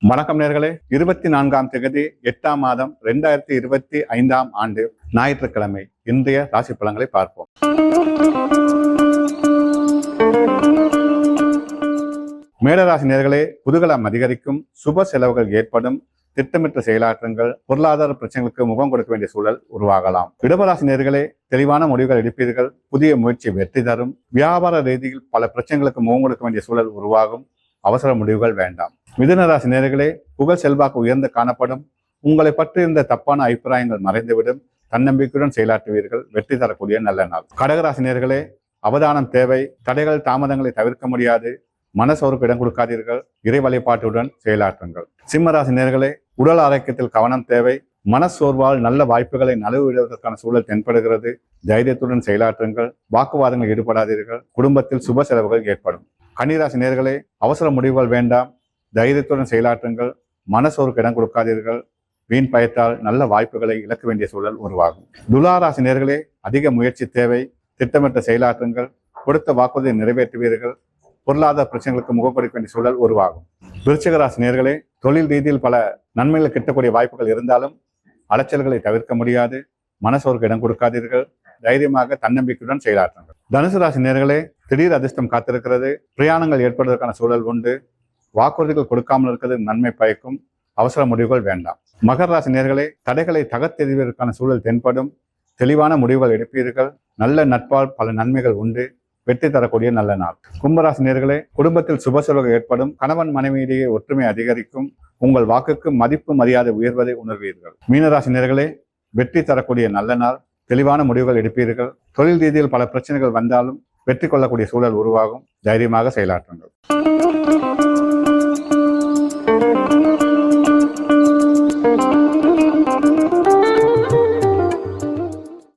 வணக்கம் நேர்களே. 24ஆம் தேதி 8ஆம் மாதம் 2025ஆம் ஆண்டு ஞாயிற்றுக்கிழமை இன்றைய ராசி பலன்களை பார்ப்போம். மேடராசி நேர்களே, குதூகலம் அதிகரிக்கும், சுப செலவுகள் ஏற்படும், திட்டமிட்ட செயலாற்றுங்கள், பொருளாதார பிரச்சனைகளுக்கு முகம் கொடுக்க வேண்டிய சூழல் உருவாகலாம். இடபராசி நேர்களே, தெளிவான முடிவுகள் எடுப்பீர்கள், புதிய முயற்சி வெற்றி தரும், வியாபார ரீதியில் பல பிரச்சனைகளுக்கு முகம் கொடுக்க வேண்டிய சூழல் உருவாகும், அவசர முடிவுகள் வேண்டாம். மிதுனராசி நேர்களே, புகழ் செல்வாக்கு உயர்ந்து காணப்படும், உங்களை பற்றி இருந்த தப்பான அபிப்பிராயங்கள் மறைந்துவிடும், தன்னம்பிக்கையுடன் செயலாற்றுவீர்கள், வெற்றி தரக்கூடிய நல்ல நாள். கடகராசி நேர்களே, அவதானம் தேவை, தடைகள் தாமதங்களை தவிர்க்க முடியாது, மனசோருக்கு இடம் கொடுக்காதீர்கள், இறை வழிபாட்டுடன் செயலாற்றுங்கள். சிம்மராசி நேர்களே, உடல் ஆரோக்கியத்தில் கவனம் தேவை, மனசோர்வால் நல்ல வாய்ப்புகளை நழுவிடுவதற்கான சூழல் தென்படுகிறது, தைரியத்துடன் செயலாற்றுங்கள், வாக்குவாதங்களில் ஈடுபடாதீர்கள், குடும்பத்தில் சுப செலவுகள் ஏற்படும். கன்னிராசி நேர்களே, அவசர முடிவுகள் வேண்டாம், தைரியத்துடன் செயலாற்றுங்கள், மனசோருக்கு இடம் கொடுக்காதீர்கள், வீண் பயத்தால் நல்ல வாய்ப்புகளை இழக்க வேண்டிய சூழல் உருவாகும். துலாராசி நேர்களே, அதிக முயற்சி தேவை, திட்டமிட்ட செயலாற்றுங்கள், கொடுத்த வாக்குறுதியை நிறைவேற்றுவீர்கள், பொருளாதார பிரச்சனைகளுக்கு முகம் கொடுக்க வேண்டிய சூழல் உருவாகும். விருச்சிக ராசி நேர்களே, தொழில் ரீதியில் பல நன்மைகள் கிட்டக்கூடிய வாய்ப்புகள் இருந்தாலும் அலைச்சல்களை தவிர்க்க முடியாது, மனசோருக்கு இடம் கொடுக்காதீர்கள், தைரியமாக தன்னம்பிக்கையுடன் செயலாற்றுங்கள். தனுசு ராசி நேர்களே, திடீர் அதிர்ஷ்டம் காத்திருக்கிறது, பிரயாணங்கள் ஏற்படுவதற்கான சூழல் உண்டு, வாக்குறுதிகள் கொடுக்காமல் இருக்கிறது நன்மை பயக்கும், அவசர முடிவுகள் வேண்டாம். மகர ராசி நேர்களே, தடைகளை தகர்த்தெறிவதற்கான சூழல் தென்படும், தெளிவான முடிவுகள் எடுப்பீர்கள், நல்ல நட்பால் பல நன்மைகள் உண்டு, வெற்றி தரக்கூடிய நல்ல நாள். கும்பராசி நேர்களே, குடும்பத்தில் சுப செலவுகள் ஏற்படும், கணவன் மனைவியிடையே ஒற்றுமை அதிகரிக்கும், உங்கள் வாக்குக்கு மதிப்பு மரியாதை உயர்வதை உணர்வீர்கள். மீனராசி நேர்களே, வெற்றி தரக்கூடிய நல்ல நாள், தெளிவான முடிவுகள் எடுப்பீர்கள், தொழில் ரீதியில் பல பிரச்சனைகள் வந்தாலும் வெற்றி கொள்ளக்கூடிய சூழல் உருவாகும், தைரியமாக செயலாற்றுங்கள்.